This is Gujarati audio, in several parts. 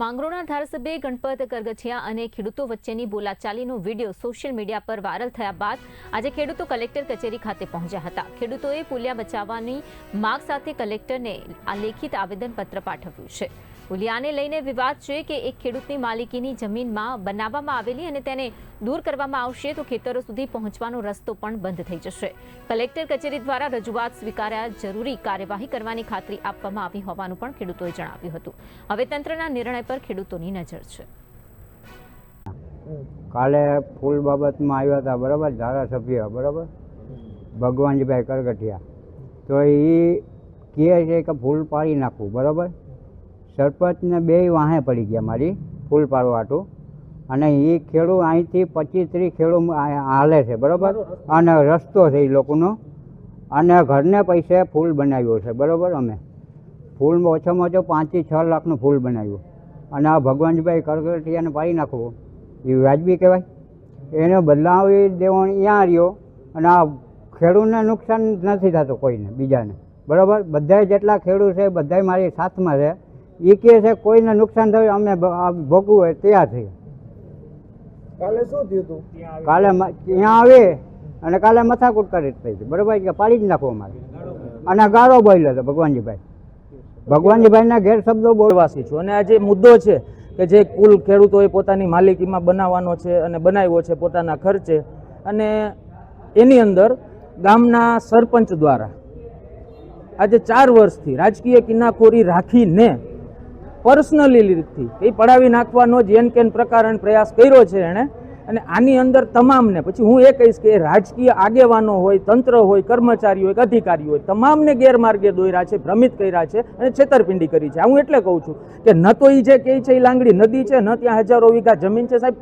માંગરોળના ધારાસભ્ય ગણપત કરગઠિયા અને ખેડૂતો વચ્ચેની બોલાચાલીનો વિડીયો સોશિયલ મીડિયા પર વાયરલ થયા બાદ આજે ખેડૂતો કલેક્ટર કચેરી ખાતે પહોંચ્યા હતા। ખેડૂતોએ પુલિયા બચાવવાની માંગ સાથે કલેક્ટરને આ લેખિત આવેદનપત્ર પાઠવ્યું છે। પુલિયાને લઈને વિવાદ છે કે એક ખેડૂતની માલિકીની જમીનમાં બનાવવામાં આવેલી અને તેને દૂર કરવામાં આવશે તો ખેતરો સુધી પહોંચવાનો રસ્તો પણ બંધ થઈ જશે। કલેક્ટર કચેરી દ્વારા રજૂઆત સ્વીકાર્યા જરૂરી કાર્યવાહી કરવાની ખાતરી આપવામાં આવી હોવાનું પણ ખેડૂતોએ જણાવ્યું હતું। હવે તંત્રના નિર્ણય પર ખેડૂતોની નજર છે। કાલે ફૂલ બાબતમાં આવ્યા હતા, બરાબર, ધારાસભ્ય, બરાબર, ભગવાનજીભાઈ કરગઠિયા, તો એ કહે છે કે ફૂલ પાડી નાખવું, બરાબર। સરપંચને બે વાહે પડી ગયા મારી ફૂલ પાડવાટું, અને એ ખેડૂત અહીંથી 25-30 ખેડૂત હાલે છે, બરાબર, અને રસ્તો છે એ લોકોનો, અને ઘરને પૈસે ફૂલ બનાવ્યો છે, બરાબર। અમે ફૂલ ઓછામાં ઓછો 5 થી 6 લાખનું ફૂલ બનાવ્યું, અને આ ભગવાનજીભાઈ કરગઠિયાને પાડી નાખવું એ વાજબી કહેવાય? એને બદલાવી દેવાનો અહીંયા રહ્યો, અને આ ખેડૂતને નુકસાન નથી થતું કોઈને બીજાને, બરાબર। બધા જેટલા ખેડૂત છે બધા મારી સાથમાં છે, એ કહે છે કોઈને નુકસાન થયું અમે ભોગવું તૈયાર છીએ। કાલે શું થયું હતું? કાલે ત્યાં આવી અને કાલે મથાકૂટ કરી થઈ હતી, બરાબર, કે પાડી જ નાખો અમારે, અને ગાળો બોલ્યો હતો ભગવાનજીભાઈના ગેરશબ્દો બોલવાસી છું, અને આ જે મુદ્દો છે કે જે કુલ ખેડૂતોએ પોતાની માલિકીમાં બનાવવાનો છે અને બનાવ્યો છે પોતાના ખર્ચે, અને એની અંદર ગામના સરપંચ દ્વારા આજે 4 વર્ષથી રાજકીય કિનાખોરી રાખીને પર્સનલી રીતથી એ પડાવી નાખવાનો જેન કેન પ્રકારનો પ્રયાસ કર્યો છે એણે। અને આની અંદર તમામને, પછી હું એ કહીશ કે રાજકીય આગેવાનો હોય, તંત્ર હોય, કર્મચારીઓ હોય, અધિકારીઓ હોય, તમામને ગેરમાર્ગે દોર્યા છે, ભ્રમિત કર્યા છે અને છેતરપિંડી કરી છે। હું એટલે કહું છું કે ન તો એ જે કહે છે એ લાંગડી નદી છે, ન ત્યાં હજારો વીઘા જમીન છે। સાહેબ,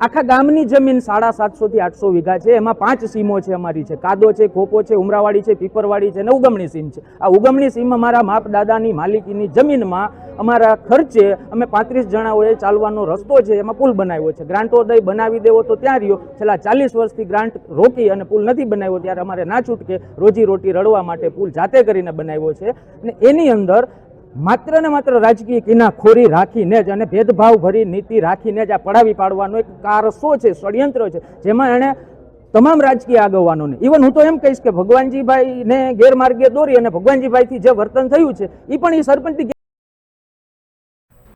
આખા ગામની જમીન 750 થી 800 વીઘા છે, એમાં 5 સીમો છે અમારી છે, કાદો છે, ખોપો છે, ઉમરાવાડી છે, પીપરવાડી છે અને ઉગમણી સીમ છે। આ ઉગમણી સીમ અમારા માપ દાદાની માલિકીની જમીનમાં અમારા ખર્ચે અમે 35 જણાઓએ ચાલવાનો રસ્તો છે એમાં પુલ બનાવ્યો છે। ગ્રાન્ટો દઈ બનાવી દેવો તો ત્યાં રહ્યો, છેલ્લા 40 વર્ષથી ગ્રાન્ટ રોકી અને પુલ નથી બનાવ્યો, ત્યારે અમારે ના છૂટકે રોજી રોટી રળવા માટે પુલ જાતે કરીને બનાવ્યો છે। અને એની અંદર માત્ર ને માત્ર રાજકીય કિનાખોરી રાખીને જ અને ભેદભાવ ભરી નીતિ રાખીને જ આ પડાવી પાડવાનો એક કારસો છે, ષડયંત્ર છે, જેમાં એણે તમામ રાજકીય આગેવાનોને, ઇવન હું તો એમ કહીશ કે ભગવાનજીભાઈને ગેરમાર્ગે દોરી અને ભગવાનજીભાઈથી જે વર્તન થયું છે એ પણ એ સરપંચની